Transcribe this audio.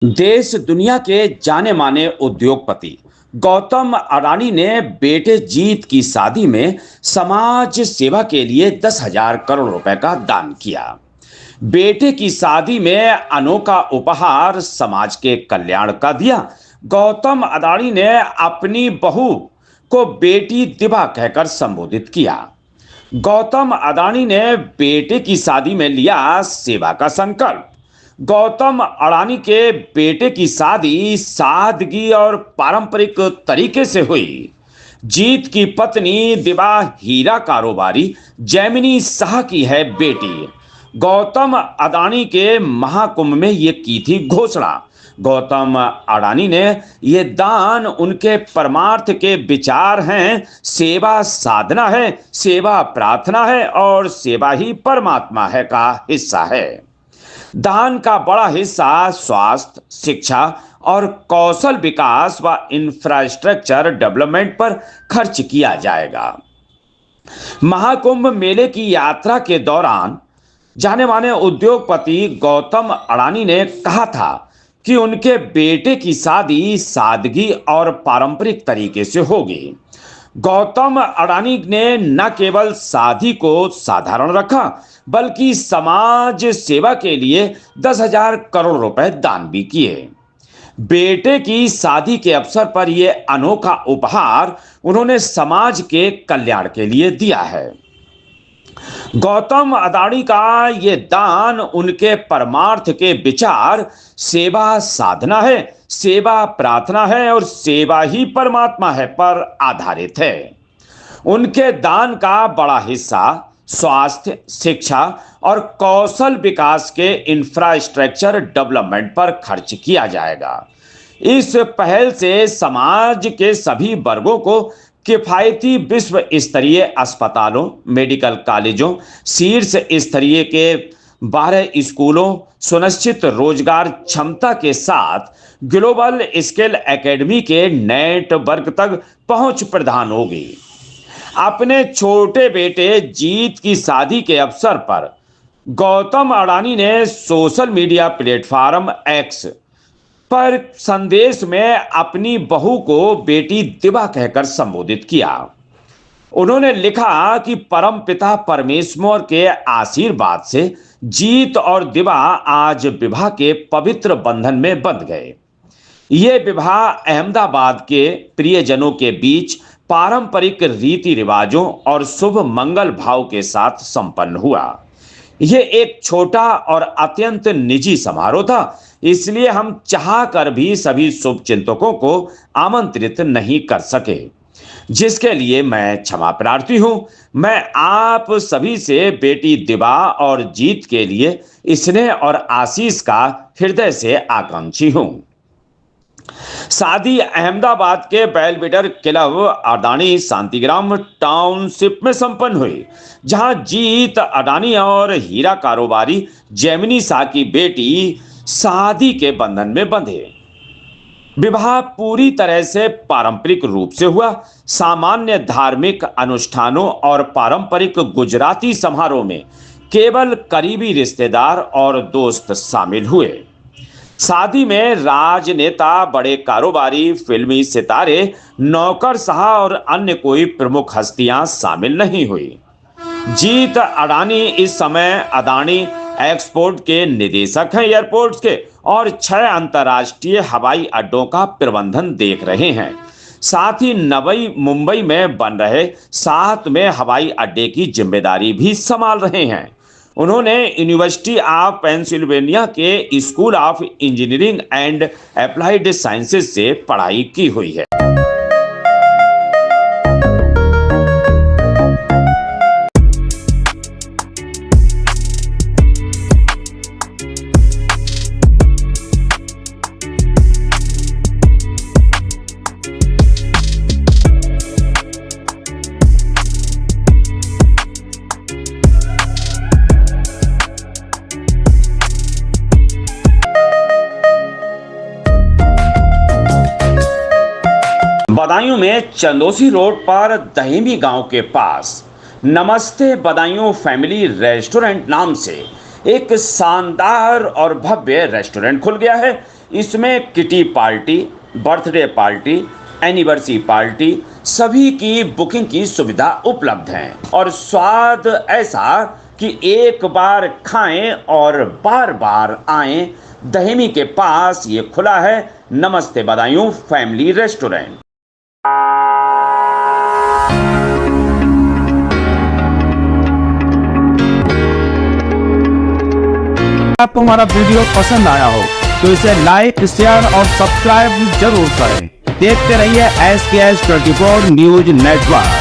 देश दुनिया के जाने माने उद्योगपति गौतम अडानी ने बेटे जीत की शादी में समाज सेवा के लिए 10,000 करोड़ रुपए का दान किया। बेटे की शादी में अनोखा उपहार समाज के कल्याण का दिया। गौतम अडानी ने अपनी बहू को बेटी दिभा कहकर संबोधित किया। गौतम अडानी ने बेटे की शादी में लिया सेवा का संकल्प। गौतम अडानी के बेटे की शादी सादगी और पारंपरिक तरीके से हुई। जीत की पत्नी दिबा हीरा कारोबारी जैमिनी शाह की है बेटी। गौतम अडानी के महाकुंभ में ये की थी घोषणा। गौतम अडानी ने ये दान उनके परमार्थ के विचार हैं। सेवा साधना है, सेवा प्रार्थना है और सेवा ही परमात्मा है का हिस्सा है। दान का बड़ा हिस्सा स्वास्थ्य, शिक्षा और कौशल विकास व इंफ्रास्ट्रक्चर डेवलपमेंट पर खर्च किया जाएगा। महाकुंभ मेले की यात्रा के दौरान जाने माने उद्योगपति गौतम अडानी ने कहा था कि उनके बेटे की शादी सादगी और पारंपरिक तरीके से होगी। गौतम अडानी ने न केवल शादी को साधारण रखा बल्कि समाज सेवा के लिए 10,000 करोड़ रुपए दान भी किए। बेटे की शादी के अवसर पर यह अनोखा उपहार उन्होंने समाज के कल्याण के लिए दिया है। गौतम अडानी का ये दान उनके परमार्थ के विचार सेवा साधना है, सेवा प्रार्थना है और सेवा ही परमात्मा है पर आधारित है। उनके दान का बड़ा हिस्सा स्वास्थ्य, शिक्षा और कौशल विकास के इंफ्रास्ट्रक्चर डेवलपमेंट पर खर्च किया जाएगा। इस पहल से समाज के सभी वर्गों को किफायती विश्व स्तरीय अस्पतालों, मेडिकल कॉलेजों, शीर्ष स्तरीय के 12 स्कूलों, सुनिश्चित रोजगार क्षमता के साथ ग्लोबल स्किल एकेडमी के नेटवर्क तक पहुंच प्रदान होगी। अपने छोटे बेटे जीत की शादी के अवसर पर गौतम अडानी ने सोशल मीडिया प्लेटफॉर्म एक्स पर संदेश में अपनी बहू को बेटी दिबा कहकर संबोधित किया। उन्होंने लिखा कि परमपिता परमेश्वर के आशीर्वाद से जीत और दिबा आज विवाह के पवित्र बंधन में बंध गए। ये विवाह अहमदाबाद के प्रियजनों के बीच पारंपरिक रीति रिवाजों और शुभ मंगल भाव के साथ संपन्न हुआ। यह एक छोटा और अत्यंत निजी समारोह था, इसलिए हम चाह कर भी सभी शुभ चिंतकों को आमंत्रित नहीं कर सके, जिसके लिए मैं क्षमा प्रार्थी हूं। मैं आप सभी से बेटी दिबा और जीत के लिए स्नेह और आशीष का हृदय से आकांक्षी हूं। शादी अहमदाबाद के बेलविडर क्लब अडानी शांतिग्राम टाउनशिप में संपन्न हुई, जहां जीत अडानी और हीरा कारोबारी जैमिनी शाह की बेटी शादी के बंधन में बंधे। विवाह पूरी तरह से पारंपरिक रूप से हुआ। सामान्य धार्मिक अनुष्ठानों और पारंपरिक गुजराती समारोह में केवल करीबी रिश्तेदार और दोस्त शामिल हुए। शादी में राजनेता, बड़े कारोबारी, फिल्मी सितारे, नौकरशाह और अन्य कोई प्रमुख हस्तियां शामिल नहीं हुई। जीत अडानी इस समय अडानी एक्सपोर्ट के निदेशक हैं एयरपोर्ट्स के, और 6 अंतर्राष्ट्रीय हवाई अड्डों का प्रबंधन देख रहे हैं। साथ ही नवी मुंबई में बन रहे 7वें हवाई अड्डे की जिम्मेदारी भी संभाल रहे हैं। उन्होंने यूनिवर्सिटी ऑफ पेंसिल्वेनिया के school of engineering and applied sciences से पढ़ाई की हुई है। बदायूं में चंदोसी रोड पर दहेमी गांव के पास नमस्ते बदायूं फैमिली रेस्टोरेंट नाम से एक शानदार और भव्य रेस्टोरेंट खुल गया है। इसमें kitty party, birthday party, anniversary party सभी की बुकिंग की सुविधा उपलब्ध है और स्वाद ऐसा कि एक बार खाएं और बार बार आएं। दहेमी के पास ये खुला है नमस्ते बदायूं फैमिली रेस्टोरेंट। आपको हमारा वीडियो पसंद आया हो तो इसे लाइक, शेयर और सब्सक्राइब जरूर करें। देखते रहिए SKS 24 न्यूज नेटवर्क।